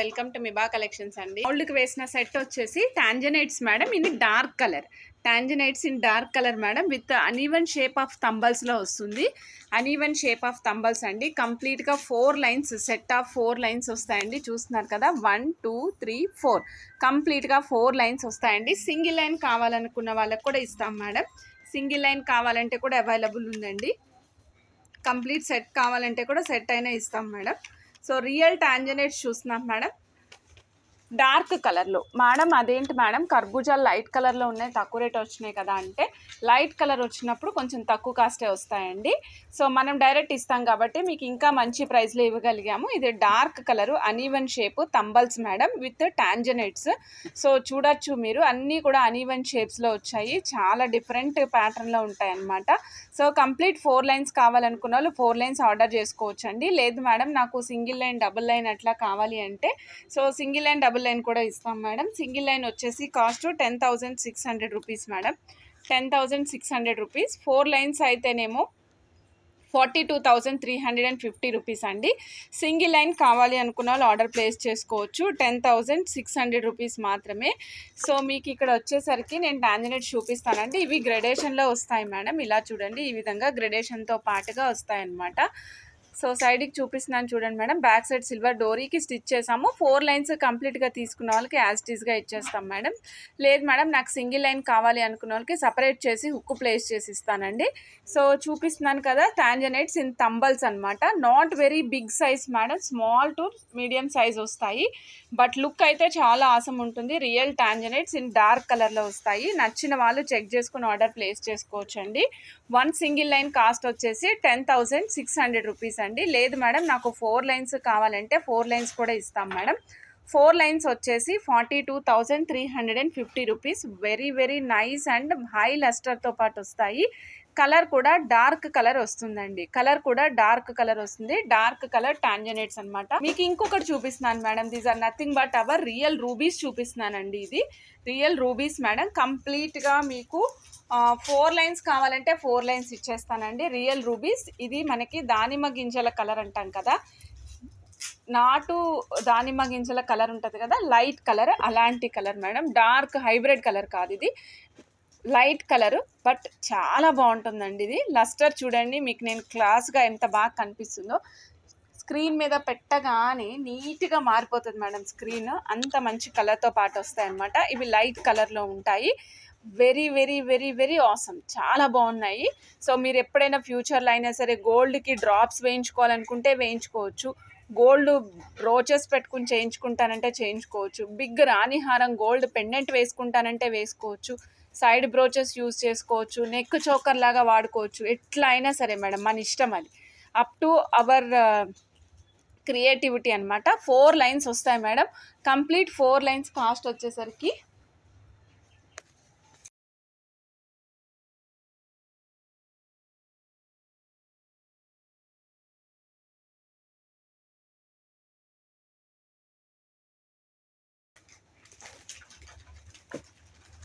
Welcome to మిబా collections అండి. గోల్డ్కి వేసిన set వచ్చేసి టాంజనైట్స్ మేడం. ఇది dark colour tanzanites in dark colour madam. With uneven shape of తంబల్స్లో వస్తుంది. అనీవెన్ షేప్ ఆఫ్ తంబల్స్ అండి. కంప్లీట్గా 4 లైన్స్, సెట్ ఆఫ్ 4 లైన్స్ వస్తాయండి. చూస్తున్నారు కదా, 1 2 3 4 కంప్లీట్గా 4 లైన్స్ వస్తాయండి. సింగిల్ లైన్ కావాలనుకున్న వాళ్ళకి కూడా ఇస్తాం మేడం. సింగిల్ లైన్ కావాలంటే కూడా అవైలబుల్ ఉందండి. కంప్లీట్ సెట్ కావాలంటే కూడా సెట్ అయినా ఇస్తాం మేడం. సో రియల్ టాంజనైట్స్ చూస్తున్నాం మేడం, డార్క్ కలర్లో. మేడం అదేంటి మేడం, కర్బూజాలు లైట్ కలర్లో ఉన్నాయి, తక్కువ రేట్ వచ్చినాయి కదా అంటే, లైట్ కలర్ వచ్చినప్పుడు కొంచెం తక్కువ కాస్టే వస్తాయండి. సో మనం డైరెక్ట్ ఇస్తాం కాబట్టి మీకు ఇంకా మంచి ప్రైస్లో ఇవ్వగలిగాము. ఇది dark colour, uneven shape tumbles madam with tanzanites. So చూడొచ్చు మీరు, అన్నీ కూడా అనీవెన్ షేప్స్లో వచ్చాయి. చాలా డిఫరెంట్ ప్యాటర్న్లో ఉంటాయి అన్నమాట. సో కంప్లీట్ 4 లైన్స్ కావాలనుకున్న వాళ్ళు 4 లైన్స్ ఆర్డర్ చేసుకోవచ్చు అండి. లేదు మేడం నాకు సింగిల్ లైన్, డబుల్ లైన్ అట్లా కావాలి అంటే, so single line, double line కూడా ఇస్తాం మేడం. సింగిల్ లైన్ వచ్చేసి cost 10,600 rupees madam. 10,600 rupees. 4 lines అయితేనేమో 42,350 రూపీస్ అండి. సింగిల్ లైన్ కావాలి అనుకున్న వాళ్ళు ఆర్డర్ ప్లేస్ చేసుకోవచ్చు. 10,600 రూపీస్ మాత్రమే. సో మీకు ఇక్కడ వచ్చేసరికి నేను టాంజనైట్ చూపిస్తానండి. ఇవి గ్రెడేషన్లో వస్తాయి మేడం. ఇలా చూడండి, ఈ విధంగా గ్రెడేషన్తో పాటుగా వస్తాయి అన్నమాట. సో సైడ్కి చూపిస్తున్నాను చూడండి మేడం. బ్యాక్ సైడ్ సిల్వర్ డోరీకి స్టిచ్ చేసాము. 4 లైన్స్ కంప్లీట్గా తీసుకున్న వాళ్ళకి యాజ్ టీజ్గా ఇచ్చేస్తాం మేడం. లేదు మేడం నాకు సింగిల్ లైన్ కావాలి అనుకున్న వాళ్ళకి సపరేట్ చేసి హుక్ ప్లేస్ చేసి ఇస్తానండి. సో చూపిస్తున్నాను కదా, టాంజనైట్స్ ఇన్ తంబల్స్ అనమాట. Not very big size madam, small to medium size వస్తాయి. బట్ లుక్ అయితే చాలా ఆసం ఉంటుంది. రియల్ టాంజనైట్స్ ఇన్ డార్క్ కలర్లో వస్తాయి. నచ్చిన వాళ్ళు చెక్ చేసుకుని ఆర్డర్ ప్లేస్ చేసుకోవచ్చు అండి. 1 సింగిల్ లైన్ కాస్ట్ వచ్చేసి 10,600 రూపీస్ అండి. లేదు మేడం నాకు 4 లైన్స్ కావాలంటే 4 లైన్స్ కూడా ఇస్తాం మేడం. 4 లైన్స్ వచ్చేసి 42,350 rupees. Very very nice and high లస్టర్తో పాటు వస్తాయి. కలర్ కూడా డార్క్ కలర్ వస్తుందండి. కలర్ కూడా డార్క్ కలర్ వస్తుంది. డార్క్ కలర్ టాంజనైట్స్ అనమాట. మీకు ఇంకొకటి చూపిస్తున్నాను madam. These are nothing but our real rubies చూపిస్తున్నానండి. ఇది రియల్ రూబీస్ మేడం. కంప్లీట్గా మీకు 4 లైన్స్ కావాలంటే 4 లైన్స్ ఇచ్చేస్తానండి. Real rubies. ఇది మనకి దానిమ్మ గింజల కలర్ అంటాం కదా, నాటు దానిమ్మ గింజల కలర్ ఉంటుంది కదా, లైట్ కలర్, అలాంటి colour madam. Dark hybrid colour కాదు, ఇది లైట్ కలర్. బట్ చాలా బాగుంటుందండి. ఇది లస్టర్ చూడండి, మీకు నేను క్లాస్గా ఎంత బాగా కనిపిస్తుందో. స్క్రీన్ మీద పెట్టగానే నీట్గా మారిపోతుంది మేడం స్క్రీన్. అంత మంచి కలర్తో పాటు వస్తాయి అన్నమాట. ఇవి లైట్ కలర్లో ఉంటాయి. Very very very very awesome, చాలా బాగున్నాయి. సో మీరు ఎప్పుడైనా ఫ్యూచర్లో అయినా సరే గోల్డ్కి డ్రాప్స్ వేయించుకోవాలనుకుంటే వేయించుకోవచ్చు. గోల్డ్ బ్రోచెస్ పెట్టుకుని చేయించుకుంటానంటే చేయించుకోవచ్చు. బిగ్ రాణిహారం గోల్డ్ పెండెంట్ వేసుకుంటానంటే వేసుకోవచ్చు. సైడ్ బ్రోచెస్ యూజ్ చేసుకోవచ్చు. నెక్ చోకర్ లాగా వాడుకోవచ్చు. ఎట్లా అయినా సరే మేడం, మన ఇష్టం అది. అప్ టు అవర్ క్రియేటివిటీ అనమాట. 4 లైన్స్ వస్తాయి మేడం. కంప్లీట్ 4 లైన్స్ కాస్ట్ వచ్చేసరికి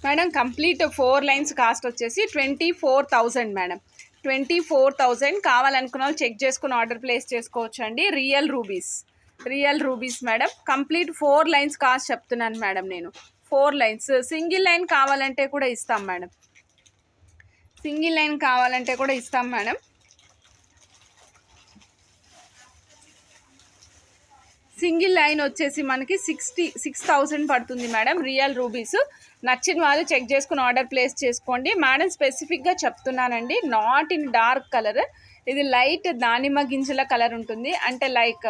మేడం, కంప్లీట్ 4 లైన్స్ కాస్ట్ వచ్చేసి 24,000 మేడం. 24,000. కావాలనుకున్న వాళ్ళు చెక్ చేసుకుని ఆర్డర్ ప్లేస్ చేసుకోవచ్చు అండి. Real rubies, real rubies madam. Complete 4 lines cost చెప్తున్నాను మేడం నేను. 4 లైన్స్. సింగిల్ లైన్ కావాలంటే కూడా ఇస్తాం మేడం. సింగిల్ లైన్ కావాలంటే కూడా ఇస్తాం మేడం. సింగిల్ లైన్ వచ్చేసి మనకి 6,000 పడుతుంది మేడం. Real rubies. నచ్చిన వాళ్ళు చెక్ చేసుకుని ఆర్డర్ ప్లేస్ చేసుకోండి మేడం. స్పెసిఫిక్గా చెప్తున్నానండి, నాట్ ఇన్ డార్క్ కలర్. ఇది లైట్ దానిమ్మ గింజల కలర్ ఉంటుంది. అంటే లైక్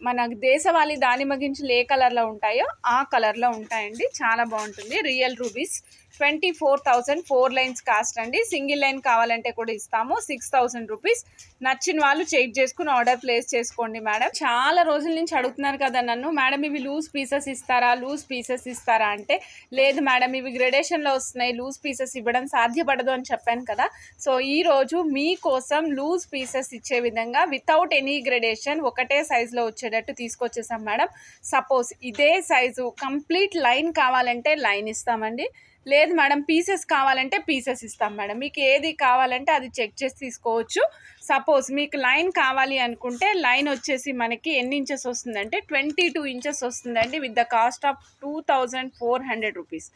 మన దేశవాళీ దానిమ్మ గింజలు ఏ కలర్లో ఉంటాయో ఆ కలర్లో ఉంటాయండి. చాలా బాగుంటుంది. Real rubies. 24,000. 4 లైన్స్ కాస్ట్ అండి. సింగిల్ లైన్ కావాలంటే కూడా ఇస్తాము. 6,000 రూపీస్. నచ్చిన వాళ్ళు చెక్ చేసుకుని ఆర్డర్ ప్లేస్ చేసుకోండి మేడం. చాలా రోజుల నుంచి అడుగుతున్నారు కదా నన్ను, మేడం ఇవి లూజ్ పీసెస్ ఇస్తారా, లూజ్ పీసెస్ ఇస్తారా అంటే, లేదు మేడం ఇవి గ్రెడేషన్లో వస్తున్నాయి, లూజ్ పీసెస్ ఇవ్వడం సాధ్యపడదు అని చెప్పాను కదా. సో ఈరోజు మీకోసం లూజ్ పీసెస్ ఇచ్చే విధంగా వితౌట్ ఎనీ గ్రెడేషన్ ఒకటే సైజులో వచ్చేటట్టు తీసుకొచ్చేసాం మేడం. సపోజ్ ఇదే సైజు కంప్లీట్ లైన్ కావాలంటే లైన్ ఇస్తామండి. లేదు మేడం పీసెస్ కావాలంటే పీసెస్ ఇస్తాం మేడం. మీకు ఏది కావాలంటే అది చెక్ చేసి తీసుకోవచ్చు. సపోజ్ మీకు లైన్ కావాలి అనుకుంటే లైన్ వచ్చేసి మనకి ఎన్ని ఇంచెస్ వస్తుందంటే 22 ఇంచెస్ వస్తుందండి with the cost of 2400 rupees.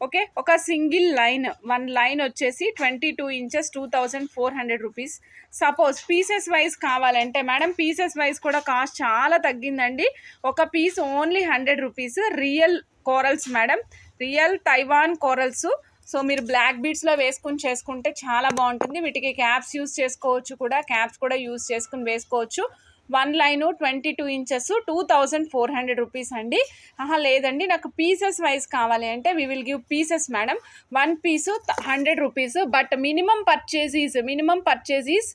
Okay, ఒక సింగిల్ లైన్ 1 లైన్ వచ్చేసి 22 inches 2400 rupees. Suppose pieces wise కావాలంటే మేడం పీసెస్ వైజ్ కూడా కాస్ట్ చాలా తగ్గిందండి. ఒక piece only 100 rupees. Real corals madam, real Taiwan corals. So మీరు బ్లాక్ బీడ్స్లో వేసుకుని చేసుకుంటే చాలా బాగుంటుంది. వీటికి క్యాప్స్ యూస్ చేసుకోవచ్చు కూడా, క్యాప్స్ కూడా యూస్ చేసుకుని వేసుకోవచ్చు. 1 లైను 22 ఇంచెస్ 2400 రూపీస్ అండి. లేదండి నాకు పీసెస్ వైజ్ కావాలి అంటే we will give pieces madam. 1 piece 100 rupees. But minimum purchase is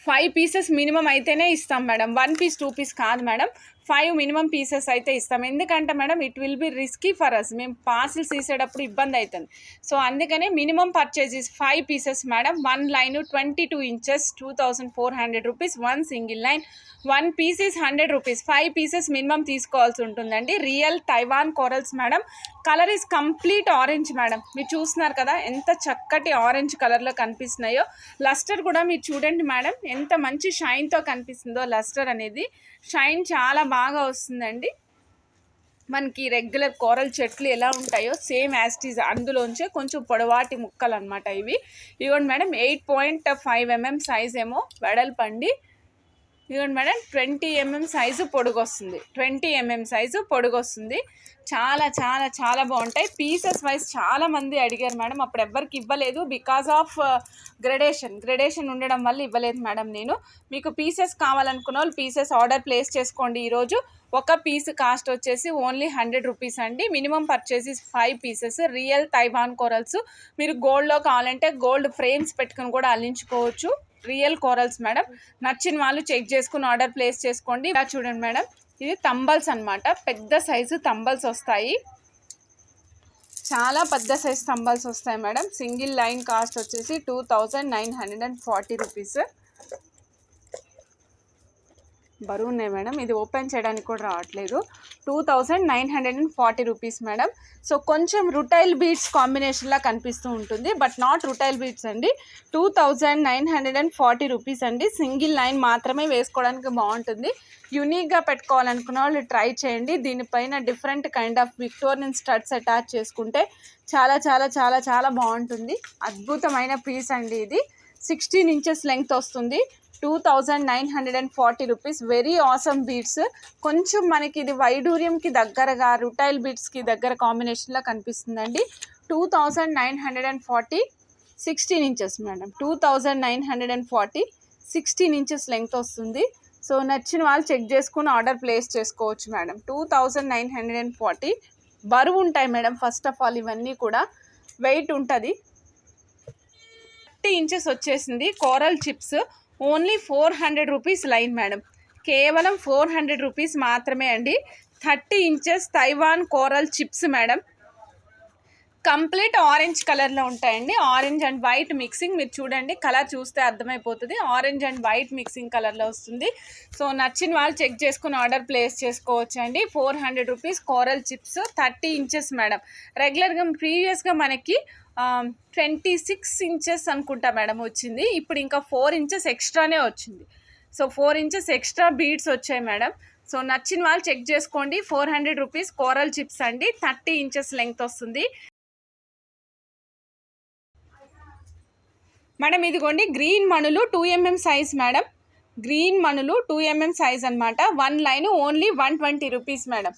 5 pieces minimum అయితేనే ఇస్తాం మేడం. 1 పీస్ 2 పీస్ కాదు మేడం, 5 మినిమం పీసెస్ అయితే ఇస్తాం. ఎందుకంటే madam it will be risky for us, మేము పార్సిల్స్ తీసేటప్పుడు ఇబ్బంది అవుతుంది. సో అందుకనే minimum purchase is 5 pieces madam. 1 line 22 inches 2400 rupees. 1 single line 1 piece is 100 rupees. 5 pieces minimum తీసుకోవాల్సి ఉంటుందండి. Real Taiwan corals madam. Colour is complete orange madam. మీరు చూస్తున్నారు కదా ఎంత చక్కటి ఆరెంజ్ కలర్లో కనిపిస్తున్నాయో. లస్టర్ కూడా మీరు చూడండి మేడం ఎంత మంచి షైన్తో కనిపిస్తుందో. లస్టర్ అనేది షైన్ చాలా బాగా వస్తుందండి. మనకి రెగ్యులర్ కోరల్ చెట్లు ఎలా ఉంటాయో సేమ్ యాస్టీజ్ అందులోంచే కొంచెం పొడవాటి ముక్కలు అనమాట ఇవి. ఇవ్వండి మేడం 8.5 mm సైజ్ ఏమో వెడల్పండి. ఇవ్వండి మేడం 20 mm సైజు పొడుగు వస్తుంది. 20 mm సైజు పొడుగు వస్తుంది. చాలా చాలా చాలా బాగుంటాయి. పీసెస్ వైజ్ చాలా మంది అడిగారు మేడం, అప్పుడు ఎవ్వరికి ఇవ్వలేదు బికాజ్ ఆఫ్ గ్రెడేషన్ ఉండడం వల్ల ఇవ్వలేదు మేడం నేను. మీకు పీసెస్ కావాలనుకున్న వాళ్ళు పీసెస్ ఆర్డర్ ప్లేస్ చేసుకోండి. ఈరోజు ఒక పీస్ కాస్ట్ వచ్చేసి ఓన్లీ 100 రూపీస్ అండి. Minimum purchase 5 pieces. Real Taiwan corals. మీరు గోల్డ్లో కావాలంటే గోల్డ్ ఫ్రేమ్స్ పెట్టుకుని కూడా అల్లించుకోవచ్చు. Real corals madam. నచ్చిన వాళ్ళు చెక్ చేసుకుని ఆర్డర్ ప్లేస్ చేసుకోండి. ఇలా చూడండి మేడం, ఇది తంబల్స్ అనమాట. పెద్ద సైజు తంబల్స్ వస్తాయి, చాలా పెద్ద సైజు తంబల్స్ వస్తాయి మేడం. సింగిల్ లైన్ కాస్ట్ వచ్చేసి 2940 రూపీస్. బరువు ఉన్నాయి మేడం, ఇది ఓపెన్ చేయడానికి కూడా రావట్లేదు. 2940 రూపీస్ మేడం. సో కొంచెం రుటైల్ బీడ్స్ కాంబినేషన్లా కనిపిస్తూ ఉంటుంది, బట్ నాట్ రుటైల్ బీడ్స్ అండి. 2940 రూపీస్ అండి. సింగిల్ లైన్ మాత్రమే వేసుకోవడానికి బాగుంటుంది. యూనిక్గా పెట్టుకోవాలనుకున్న వాళ్ళు ట్రై చేయండి. దీనిపైన different kind of Victorian studs attach చేసుకుంటే చాలా చాలా చాలా చాలా బాగుంటుంది. అద్భుతమైన పీస్ అండి ఇది. 16 ఇంచెస్ లెంగ్త్ వస్తుంది. 2940 రూపీస్. Very awesome beads. కొంచెం మనకి ఇది వైడూర్యంకి దగ్గరగా రుటైల్ బీడ్స్కి దగ్గర కాంబినేషన్లో కనిపిస్తుందండి. 2940 16 ఇంచెస్ మేడం. 2940 16 ఇంచెస్ లెంగ్త్ వస్తుంది. సో నచ్చిన వాళ్ళు చెక్ చేసుకుని ఆర్డర్ ప్లేస్ చేసుకోవచ్చు మేడం. 2940. బరువు ఉంటాయి మేడం. ఫస్ట్ ఆఫ్ ఆల్ ఇవన్నీ కూడా వెయిట్ ఉంటుంది. 30 ఇంచెస్ వచ్చేసింది. Coral chips only 400 rupees line madam. కేవలం 400 రూపీస్ మాత్రమే అండి. 30 inches Taiwan coral chips madam. Complete orange కలర్లో ఉంటాయండి. Orange and white mixing. మీరు చూడండి, కలర్ చూస్తే అర్థమైపోతుంది. ఆరెంజ్ అండ్ వైట్ మిక్సింగ్ కలర్లో వస్తుంది. సో నచ్చిన వాళ్ళు చెక్ చేసుకుని ఆర్డర్ ప్లేస్ చేసుకోవచ్చు అండి. 400 rupees coral chips 30 inches madam. రెగ్యులర్గా ప్రీవియస్గా మనకి 26 ఇంచెస్ అనుకుంటా మేడం వచ్చింది. ఇప్పుడు ఇంకా 4 ఇంచెస్ ఎక్స్ట్రానే వచ్చింది. సో 4 ఇంచెస్ ఎక్స్ట్రా బీడ్స్ వచ్చాయి మేడం. సో నచ్చిన వాళ్ళు చెక్ చేసుకోండి. 400 రూపీస్ కోరల్ చిప్స్ అండి. 30 ఇంచెస్ లెంగ్త్ వస్తుంది మేడం. ఇదిగోండి గ్రీన్ మణులు 2 mm సైజ్ మేడం. గ్రీన్ మణులు 2 mm సైజ్ అనమాట. 1 line only 120 rupees madam.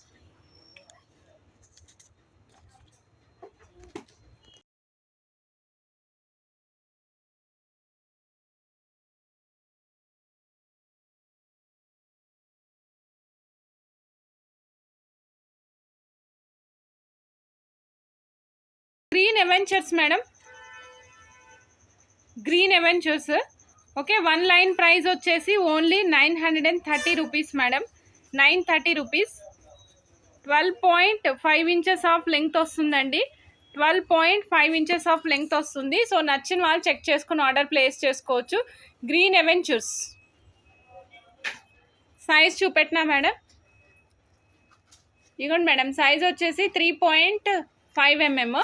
Green adventures madam. Green adventures. Okay, 1 line price వచ్చేసి only 930 rupees madam. 930 rupees. 12.5 inches of length వస్తుందండి. 12.5 inches of length వస్తుంది. So నచ్చిన వాళ్ళు check చేసుకుని order place చేసుకోవచ్చు. Green adventures. Size చూపెట్టినా madam. ఇదిగోండి మేడం, సైజ్ వచ్చేసి 3.5 5 mm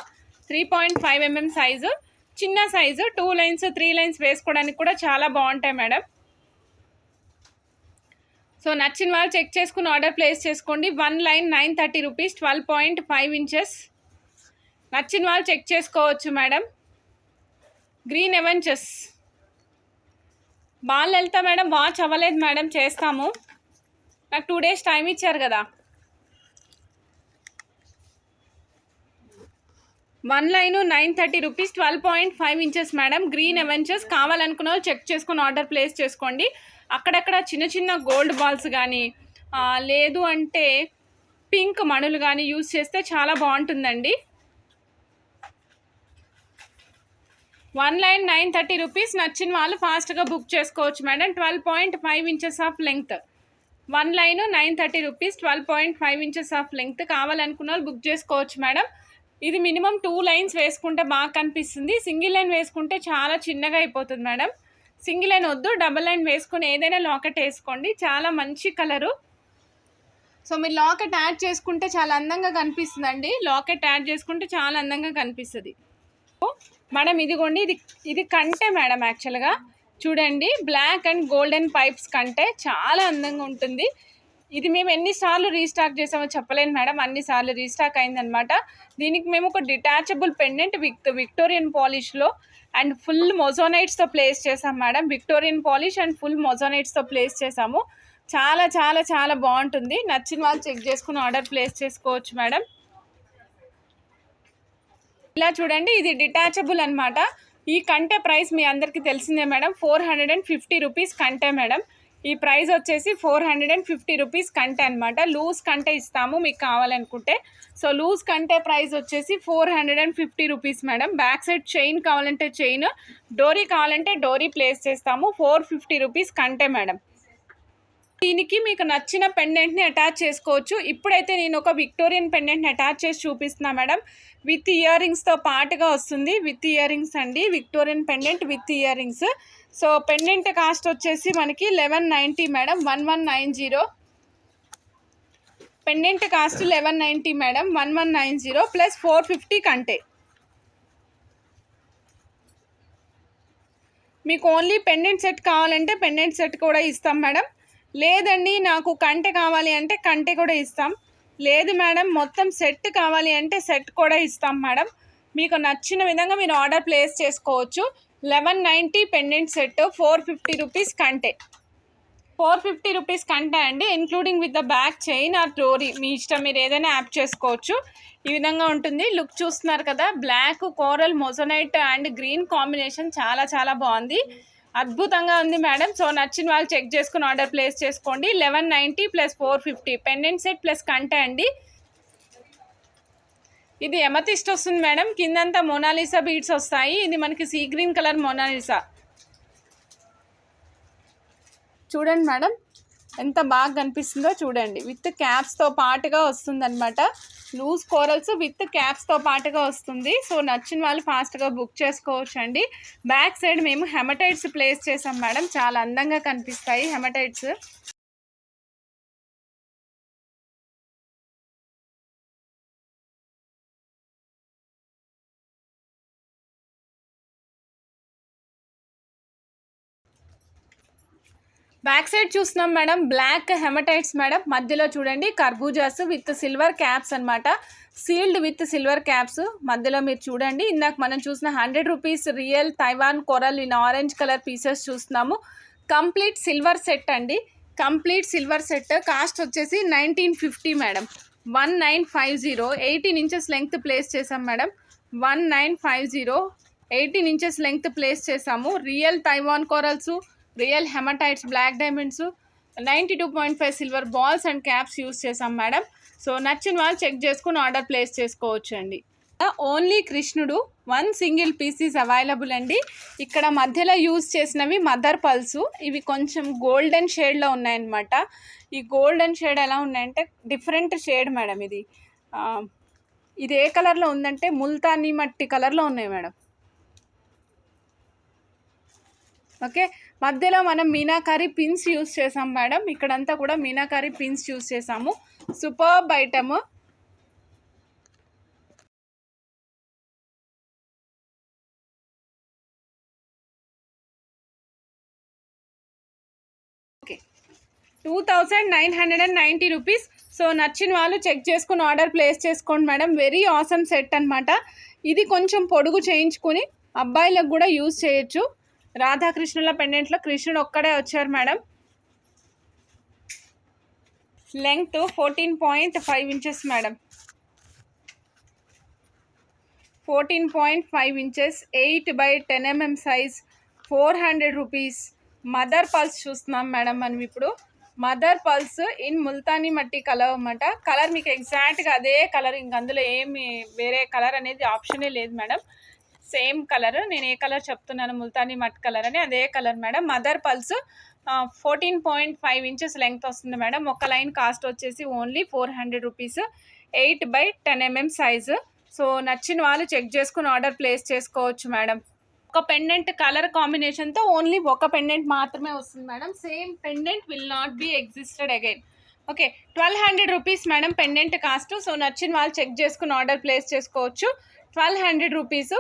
3.5 mm సైజు, చిన్న సైజు 2 లైన్స్ 3 లైన్స్ వేసుకోవడానికి కూడా చాలా బాగుంటాయి మేడం. సో నచ్చిన వాళ్ళు చెక్ చేసుకుని ఆర్డర్ ప్లేస్ చేసుకోండి. 1 లైన్ 930 రూపీస్, 12.5 ఇంచెస్. నచ్చిన వాళ్ళు చెక్ చేసుకోవచ్చు మేడం. గ్రీన్ ఎవెంచర్స్ బాగా వెళ్తా మేడం, వాచ్ అవ్వలేదు మేడం, చేస్తాము. నాకు 2 days టైం ఇచ్చారు కదా. 1 లైన్ 930 rupees, 12.5 inches madam. Green adventures కావాలనుకున్న వాళ్ళు చెక్ చేసుకుని ఆర్డర్ ప్లేస్ చేసుకోండి. అక్కడక్కడ చిన్న చిన్న గోల్డ్ బాల్స్ కానీ లేదు అంటే పింక్ మణులు కానీ యూజ్ చేస్తే చాలా బాగుంటుందండి. 1 లైన్ 930 రూపీస్. నచ్చిన వాళ్ళు ఫాస్ట్గా బుక్ చేసుకోవచ్చు మేడం. 12.5 inches of length. 1 లైన్ 930 రూపీస్, 12.5 ఇంచెస్ ఆఫ్ లెంగ్త్. కావాలనుకున్న వాళ్ళు బుక్ చేసుకోవచ్చు మేడం. ఇది మినిమం 2 లైన్స్ వేసుకుంటే బాగా కనిపిస్తుంది. సింగిల్ లైన్ వేసుకుంటే చాలా చిన్నగా అయిపోతుంది మేడం. సింగిల్ లైన్ వద్దు, డబల్ లైన్ వేసుకొని ఏదైనా లాకెట్ వేసుకోండి. చాలా మంచి కలరు. సో మీరు లాకెట్ యాడ్ చేసుకుంటే చాలా అందంగా కనిపిస్తుందండి. లాకెట్ యాడ్ చేసుకుంటే చాలా అందంగా కనిపిస్తుంది మేడం. ఇదిగోండి, ఇది కంటే మేడం. యాక్చువల్గా చూడండి, బ్లాక్ అండ్ గోల్డెన్ పైప్స్ కంటే చాలా అందంగా ఉంటుంది. ఇది మేము ఎన్నిసార్లు రీస్టాక్ చేసామో చెప్పలేను మేడం, అన్నిసార్లు రీస్టాక్ అయిందనమాట. దీనికి మేము ఒక డిటాచబుల్ పెండెంట్ విక్టోరియన్ పాలిష్లో అండ్ ఫుల్ మొజోనైట్స్తో ప్లేస్ చేసాం madam. Victorian polish and full మొజోనైట్స్తో ప్లేస్ చేసాము. చాలా చాలా చాలా బాగుంటుంది. నచ్చిన వాళ్ళు చెక్ చేసుకుని ఆర్డర్ ప్లేస్ చేసుకోవచ్చు మేడం. ఇలా చూడండి, ఇది డిటాచబుల్ అనమాట. ఈ కంటే ప్రైస్ మీ అందరికీ తెలిసిందే మేడం. 450 రూపీస్ కంటే మేడం. ఈ ప్రైస్ వచ్చేసి 450 రూపీస్ కంటే అనమాట. లూజ్ కంటే ఇస్తాము మీకు కావాలనుకుంటే. సో లూజ్ కంటే ప్రైస్ వచ్చేసి 450 rupees madam. Back side chain కావాలంటే చైన్, డోరీ కావాలంటే డోరీ ప్లేస్ చేస్తాము. 450 రూపీస్ కంటే మేడం. దీనికి మీకు నచ్చిన పెండెంట్ని అటాచ్ చేసుకోవచ్చు. ఇప్పుడైతే నేను ఒక విక్టోరియన్ పెండెంట్ని అటాచ్ చేసి చూపిస్తున్నా మేడం. విత్ ఇయర్ రింగ్స్తో పాటుగా వస్తుంది. విత్ ఇయర్ రింగ్స్ అండి, Victorian pendant with ear rings. So pendant cost వచ్చేసి మనకి 1190 madam. 1190 pendant cost 1190 madam. 1190 plus 450 కంటే. మీకు ఓన్లీ పెండెంట్ సెట్ కావాలంటే పెండెంట్ సెట్ కూడా ఇస్తాం మేడం. లేదండి నాకు కంటే కావాలి అంటే కంటే కూడా ఇస్తాం. లేదు మేడం మొత్తం సెట్ కావాలి అంటే సెట్ కూడా ఇస్తాం మేడం. మీకు నచ్చిన విధంగా మీరు ఆర్డర్ ప్లేస్ చేసుకోవచ్చు. 1190 పెండెంట్ సెట్, 450 రూపీస్ కంటే. 450 రూపీస్ కంటే అండి, including with the back chain or డోరీ. మీ ఇష్టం, మీరు ఏదైనా యాప్ చేసుకోవచ్చు. ఈ విధంగా ఉంటుంది. లుక్ చూస్తున్నారు కదా, బ్లాక్ కోరల్ మొజోనైట్ అండ్ గ్రీన్ కాంబినేషన్ చాలా చాలా బాగుంది, అద్భుతంగా ఉంది మేడం. సో నచ్చిన వాళ్ళు చెక్ చేసుకుని ఆర్డర్ ప్లేస్ చేసుకోండి. 1190 ప్లస్ 450 పెండెంట్ సెట్ ప్లస్ కంటే అండి. ఇది ఎమతిస్ట్ వస్తుంది మేడం. కిందంతా మోనాలిసా బీడ్స్ వస్తాయి. ఇది మనకి సీ గ్రీన్ కలర్ మోనాలిసా. చూడండి మేడం ఎంత బాగా కనిపిస్తుందో చూడండి. విత్ క్యాప్స్తో పాటుగా వస్తుంది అనమాట. లూజ్ కోరల్స్ విత్ క్యాప్స్తో పాటుగా వస్తుంది. సో నచ్చిన వాళ్ళు ఫాస్ట్గా బుక్ చేసుకోవచ్చు అండి. బ్యాక్ సైడ్ మేము హెమటైట్స్ ప్లేస్ చేసాం మేడం. చాలా అందంగా కనిపిస్తాయి హెమటైట్స్. బ్యాక్ సైడ్ చూస్తున్నాం మేడం, బ్లాక్ హెమటైట్స్ మేడం. మధ్యలో చూడండి కర్బూజాస్ విత్ సిల్వర్ క్యాప్స్ అనమాట. సీల్డ్ విత్ సిల్వర్ క్యాప్స్ మధ్యలో మీరు చూడండి. ఇందాక మనం చూసిన 100 rupees real Taiwan coral in orange colour pieces చూస్తున్నాము. కంప్లీట్ సిల్వర్ సెట్ అండి. కంప్లీట్ సిల్వర్ సెట్ కాస్ట్ వచ్చేసి 1950 మేడం. 1950 18 ఇంచెస్ లెంగ్త్ ప్లేస్ చేసాం మేడం. 1950 18 ఇంచెస్ లెంగ్త్ ప్లేస్ చేసాము. Real Taiwan corals, real hematites, black diamonds, 92.5 silver balls and caps use చేసాం madam. So నచ్చిన వాళ్ళు check చేసుకుని order place చేసుకోవచ్చు అండి. ఓన్లీ కృష్ణుడు 1 సింగిల్ పీస్ ఈజ్ అవైలబుల్ అండి. ఇక్కడ మధ్యలో యూజ్ చేసినవి మదర్ పల్సు. ఇవి కొంచెం గోల్డెన్ షేడ్లో ఉన్నాయన్నమాట. ఈ గోల్డెన్ షేడ్ ఎలా ఉన్నాయంటే డిఫరెంట్ షేడ్ మేడం. ఇది ఏ కలర్లో ఉందంటే ముల్తానీ మట్టి కలర్లో ఉన్నాయి మేడం. ఓకే, మధ్యలో మనం మీనాకారి పిన్స్ యూస్ చేసాం మేడం. ఇక్కడంతా కూడా మీనాకారి పిన్స్ యూస్ చేసాము. Superb item. 2990 రూపీస్. సో నచ్చిన వాళ్ళు చెక్ చేసుకుని ఆర్డర్ ప్లేస్ చేసుకోండి మేడం. వెరీ ఆసమ్ సెట్ అనమాట. ఇది కొంచెం పొడుగు చేయించుకుని అబ్బాయిలకు కూడా యూజ్ చేయొచ్చు. రాధాకృష్ణుల పెండెంట్లో కృష్ణుడు ఒక్కడే వచ్చారు madam. Length 14.5 inches madam. 14.5 inches 8/10 mm size, 400 rupees. Mother pulse చూస్తున్నాం మేడం మనం ఇప్పుడు. మదర్ పల్స్ ఇన్ ముల్తానీ మట్టి కలర్ అన్నమాట. కలర్ మీకు ఎగ్జాక్ట్గా అదే కలర్, ఇంక అందులో ఏమి వేరే కలర్ అనేది ఆప్షనే లేదు మేడం. సేమ్ కలర్, నేను ఏ కలర్ చెప్తున్నాను ముల్తానీ మట్టి కలర్ అని, అదే colour madam. Mother pearls 14.5 inches length వస్తుంది మేడం. ఒక లైన్ కాస్ట్ వచ్చేసి only 400 rupees. 8/10 mm size. So నచ్చిన వాళ్ళు చెక్ చేసుకుని ఆర్డర్ ప్లేస్ చేసుకోవచ్చు మేడం. ఒక పెండెంట్ కలర్ కాంబినేషన్తో ఓన్లీ ఒక పెండెంట్ మాత్రమే వస్తుంది madam. Same pendant will not be existed again. Okay, 1200 rupees madam pendant cost. So నచ్చిన వాళ్ళు చెక్ చేసుకుని ఆర్డర్ ప్లేస్ చేసుకోవచ్చు. 1200 రూపీస్.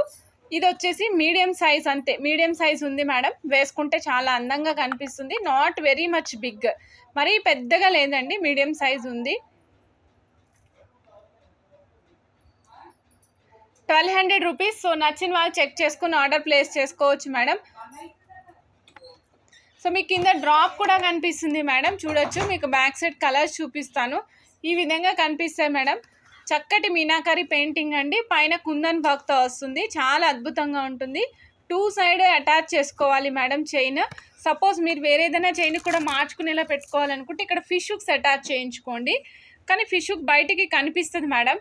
ఇది వచ్చేసి మీడియం సైజ్, అంతే మీడియం సైజ్ ఉంది మేడం. వేసుకుంటే చాలా అందంగా కనిపిస్తుంది. నాట్ వెరీ మచ్ బిగ్, మరీ పెద్దగా లేదండి, మీడియం సైజ్ ఉంది. 1200 రూపీస్. సో నచ్చిన వాళ్ళు చెక్ చేసుకుని ఆర్డర్ ప్లేస్ చేసుకోవచ్చు మేడం. సో మీకు కింద డ్రాప్ కూడా కనిపిస్తుంది మేడం, చూడొచ్చు. మీకు బ్యాక్ సైడ్ కలర్స్ చూపిస్తాను. ఈ విధంగా కనిపిస్తాయి మేడం. చక్కటి మీనాకరి పెయింటింగ్ అండి. పైన కుందన్ వర్క్తో వస్తుంది, చాలా అద్భుతంగా ఉంటుంది. 2 సైడ్ అటాచ్ చేసుకోవాలి మేడం చైన్. సపోజ్ మీరు వేరే ఏదైనా చైన్ కూడా మార్చుకునేలా పెట్టుకోవాలనుకుంటే ఇక్కడ ఫిష్ హుక్స్ అటాచ్ చేయించుకోండి. కానీ ఫిష్ హుక్ బయటికి కనిపిస్తుంది మేడం.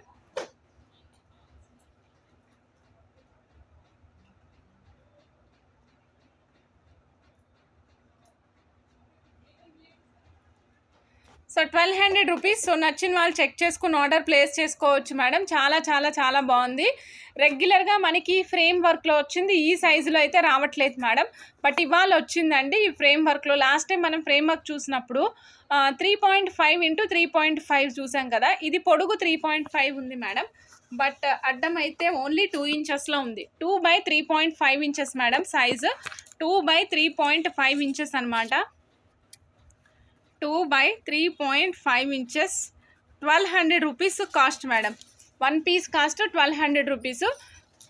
So 1200 rupees. సో నచ్చిన వాళ్ళు చెక్ చేసుకుని ఆర్డర్ ప్లేస్ చేసుకోవచ్చు మేడం. చాలా చాలా చాలా బాగుంది. రెగ్యులర్గా మనకి ఫ్రేమ్ వర్క్లో వచ్చింది, ఈ సైజులో అయితే రావట్లేదు మేడం. బట్ ఇవాళ వచ్చిందండి ఈ ఫ్రేమ్ వర్క్లో. లాస్ట్ టైం మనం ఫ్రేమ్ వర్క్ చూసినప్పుడు 3.5 × 3.5 చూసాం కదా. ఇది పొడుగు 3.5 ఉంది మేడం. బట్ అడ్డం అయితే ఓన్లీ 2 ఇంచెస్లో ఉంది. 2/3.5 ఇంచెస్ మేడం సైజు. 2/3.5 ఇంచెస్ అనమాట. 2/3.5 inches. 1200 rupees cost madam. 1 piece cost 1200 rupees.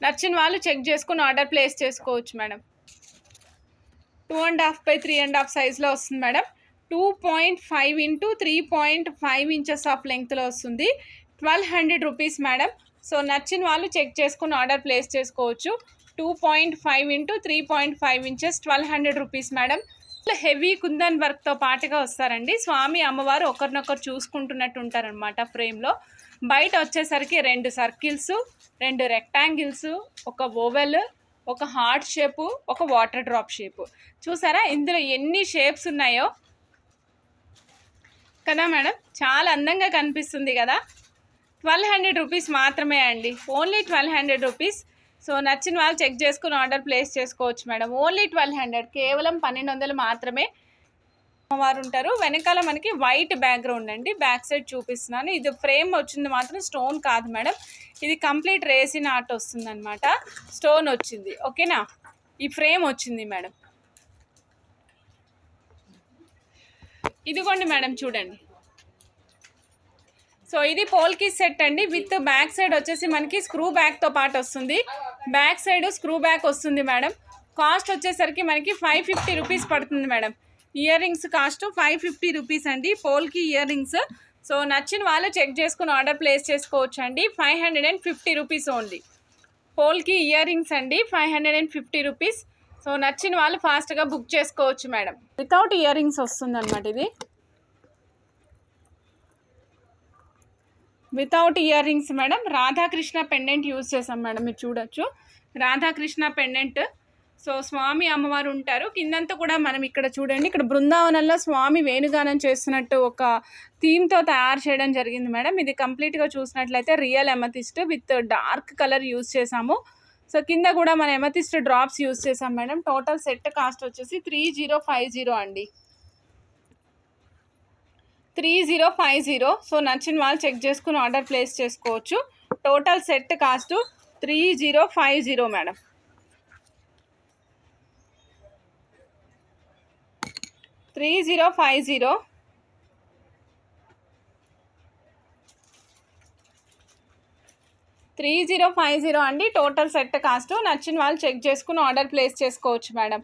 నచ్చిన వాళ్ళు చెక్ చేసుకుని ఆర్డర్ ప్లేస్ చేసుకోవచ్చు మేడం. 2.5/3.5 సైజ్లో వస్తుంది మేడం. 2.5 × 3.5 ఇంచెస్ ఆఫ్ లెంగ్త్లో వస్తుంది. 1200 రూపీస్ మేడం. సో నచ్చిన వాళ్ళు చెక్ చేసుకుని ఆర్డర్ ప్లేస్ చేసుకోవచ్చు. 2.5 × 3.5 inches 1200 rupees madam. Heavy kundan వర్క్తో పాటుగా వస్తారండి. స్వామి అమ్మవారు ఒకరినొకరు చూసుకుంటున్నట్టు ఉంటారనమాట ఫ్రేమ్లో. బయట వచ్చేసరికి 2 సర్కిల్స్, 2 రెక్టాంగిల్స్, ఒక ఓవెల్, ఒక హార్ట్ షేపు, ఒక వాటర్ డ్రాప్ షేపు. చూసారా ఇందులో ఎన్ని షేప్స్ ఉన్నాయో కదా మేడం. చాలా అందంగా కనిపిస్తుంది కదా. 1200 రూపీస్ మాత్రమే అండి, ఓన్లీ 1200 రూపీస్. సో నచ్చిన వాళ్ళు చెక్ చేసుకుని ఆర్డర్ ప్లేస్ చేసుకోవచ్చు మేడం. ఓన్లీ 1200, కేవలం 1200 మాత్రమే. అమ్మవారు ఉంటారు. వెనకాల మనకి వైట్ బ్యాక్గ్రౌండ్ అండి. బ్యాక్ సైడ్ చూపిస్తున్నాను. ఇది ఫ్రేమ్ వచ్చింది మాత్రం స్టోన్ కాదు మేడం. ఇది కంప్లీట్ రేసిన్ ఆర్ట్ వస్తుంది అనమాట. స్టోన్ వచ్చింది, ఓకేనా. ఈ ఫ్రేమ్ వచ్చింది మేడం. ఇదిగోండి మేడం చూడండి. సో ఇది పోల్కి సెట్ అండి. విత్ బ్యాక్ సైడ్ వచ్చేసి మనకి స్క్రూ బ్యాక్తో పాటు వస్తుంది. బ్యాక్ సైడ్ స్క్రూ బ్యాక్ వస్తుంది మేడం. కాస్ట్ వచ్చేసరికి మనకి 550 రూపీస్ పడుతుంది madam. Ear rings cost 550 rupees అండి, పోల్కి ఇయర్ రింగ్స్. సో నచ్చిన వాళ్ళు చెక్ చేసుకుని ఆర్డర్ ప్లేస్ చేసుకోవచ్చు అండి. 550 రూపీస్ ఓన్లీ. పోల్కి ఇయర్ రింగ్స్ అండి, 550 రూపీస్. సో నచ్చిన వాళ్ళు ఫాస్ట్గా బుక్ చేసుకోవచ్చు మేడం. వితౌట్ ఇయర్ రింగ్స్ వస్తుంది అనమాట. ఇది without ear rings madam. Radhakrishna pendant use చేసాం మేడం. మీరు చూడొచ్చు రాధాకృష్ణ పెండెంట్. సో స్వామి అమ్మవారు ఉంటారు. కిందంతా కూడా మనం ఇక్కడ చూడండి, ఇక్కడ బృందావనంలో స్వామి వేణుగానం చేస్తున్నట్టు ఒక థీమ్తో తయారు చేయడం జరిగింది మేడం. ఇది కంప్లీట్గా చూసినట్లయితే real amethyst with dark colour use చేసాము. సో కింద కూడా మన ఎమతిస్ట్ డ్రాప్స్ యూజ్ చేసాం మేడం. టోటల్ సెట్ కాస్ట్ వచ్చేసి 3050 అండి. 3050. సో నచ్చిన వాళ్ళు చెక్ చేసుకుని ఆర్డర్ ప్లేస్ చేసుకోవచ్చు. Total set cost 3050 madam. 3050. 3050 అండి టోటల్ సెట్ కాస్ట్. నచ్చిన వాళ్ళు చెక్ చేసుకుని ఆర్డర్ ప్లేస్ చేసుకోవచ్చు మేడం.